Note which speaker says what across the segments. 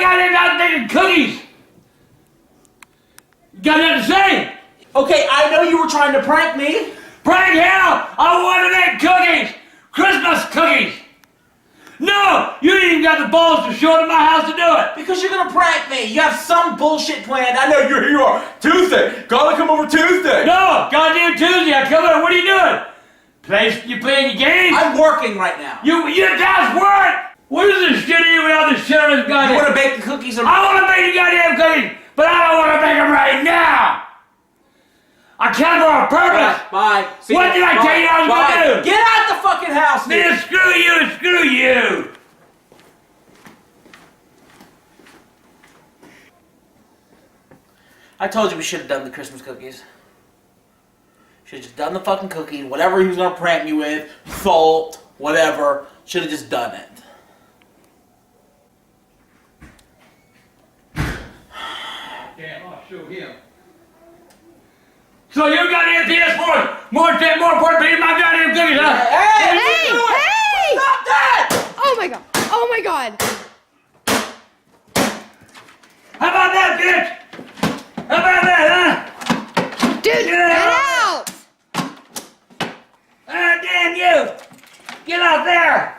Speaker 1: goddamn out making cookies? You got nothing to say?
Speaker 2: Okay, I know you were trying to prank me.
Speaker 1: Prank hell! I want to make cookies! Christmas cookies! No! You ain't even got the balls to show up at my house to do it!
Speaker 2: Because you're gonna prank me. You have some bullshit planned. I know here you are. Tuesday. Gotta come over Tuesday.
Speaker 1: No! Goddamn Tuesday, I come over. What are you doing? You playing your game?
Speaker 2: I'm working right now.
Speaker 1: You guys work! Where's this shit in with all this shit on this goddamn?
Speaker 2: You wanna bake the cookies or...
Speaker 1: I wanna make the goddamn cookies, but I don't wanna make them right now! I came for a purpose!
Speaker 2: Bye. See
Speaker 1: What did I tell you I was gonna do?
Speaker 2: Get out the fucking house, dude!
Speaker 1: Man, screw you and screw you!
Speaker 2: I told you we should have done the Christmas cookies. Should have just done the fucking cookie. Whatever he was gonna prank me with, salt, whatever. Should have just done it.
Speaker 1: Damn, I'll show him. So you goddamn PS4 more important than my goddamn cookies, huh?
Speaker 2: Hey!
Speaker 3: Hey!
Speaker 2: Stop that!
Speaker 3: Oh my god! Oh my god!
Speaker 1: How about that, bitch? How about that, huh?
Speaker 3: Dude, get out!
Speaker 1: Ah, damn you! Get out there!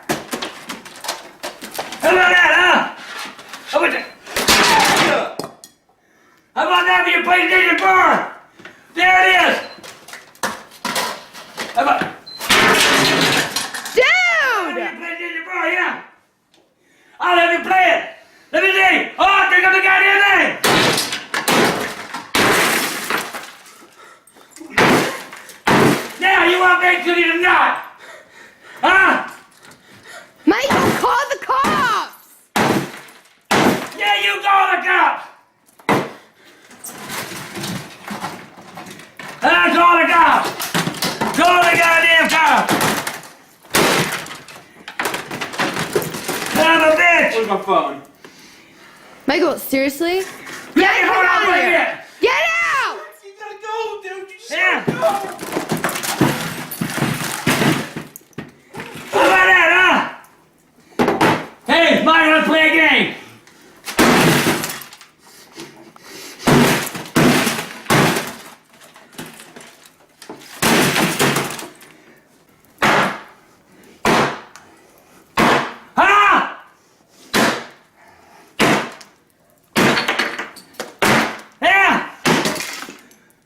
Speaker 1: How about that, huh? How about that? How about that for your PlayStation 4? There it is! How about...
Speaker 3: Dude!
Speaker 1: Your PlayStation 4, yeah? I'll let you play it! Let me see! Oh, pick up the goddamn thing! Now you want big cookies or not? Huh?
Speaker 3: Michael, call the cops!
Speaker 1: Yeah, you call the cops! Call the cops! Call the goddamn cops! Son of a bitch!
Speaker 2: Where's my phone?
Speaker 3: Michael, seriously?
Speaker 1: Get your phone out of here!
Speaker 3: Get out!
Speaker 2: You gotta go, dude. You just
Speaker 1: Yeah.
Speaker 2: gotta go.
Speaker 1: How about that, huh? Hey, Mike, let's play a game!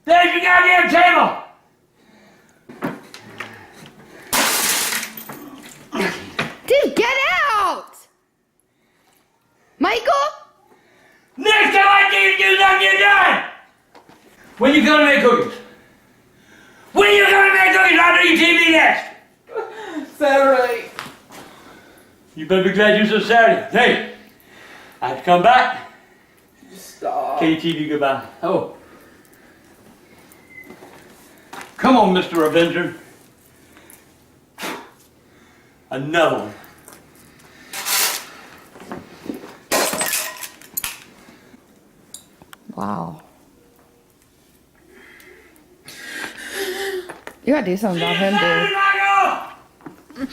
Speaker 1: There's your goddamn table!
Speaker 3: Dude, get out! Michael?
Speaker 1: Next time I need you to do something, you're done! When you gonna make cookies? When you gonna make cookies? I'll do your TV next!
Speaker 2: Saturday.
Speaker 1: You better be glad you said Saturday. Hey! I have to come back.
Speaker 2: Stop.
Speaker 1: KTV goodbye. Oh. Come on, Mr. Avenger. Another one.
Speaker 3: Wow. You gotta do something about him, dude.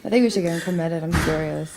Speaker 3: I think we should get him committed. I'm serious.